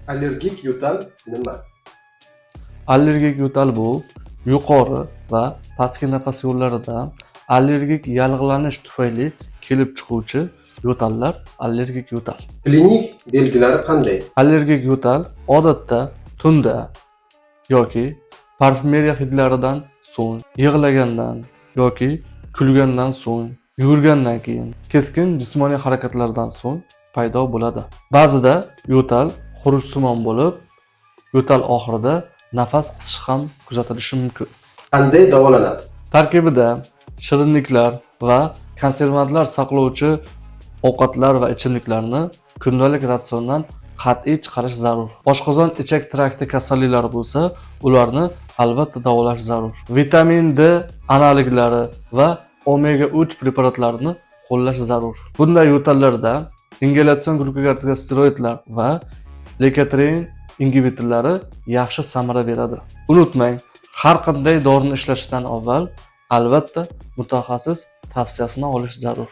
Allergik yo'tal nima? Allergik yo'tal bu yuqori va pastki nafas yo'llarida allergik yallig'lanish tufayli kelib chiquvchi yo'tallar allergik yo'tal. Klinik belgilari qanday? Allergik yo'tal odatda tunda yoki parfumeriya hidlaridan so'ng, yig'lagandan yoki kulgandan so'ng, yugurgandan keyin, keskin jismoniy harakatlardan so'ng paydo bo'ladi. Ba'zida yo'tal xurujsimon bo'lib, yo'tal oxirida nafas qisish ham kuzatilishi mumkin. Qanday davolanadi? Tarkibida shirinliklar va konservantlar saqlovchi ovqatlar va ichimliklarni kundalik ratsiondan qat'iy chiqarish zarur. Oshqozon ichak trakti kasalliklari bo'lsa, ularni albatta davolash zarur. Vitamin D analiglari va omega 3 preparatlarini qo'llash zarur. Bunday yo'tallarda ingalyatsion glukokortikosteroidlar va lekotrin ingibitorlari yaxshi samara beradi. Unutmang, har qanday dorini ishlatishdan avval albatta mutaxassis tavsiyasini olish zarur.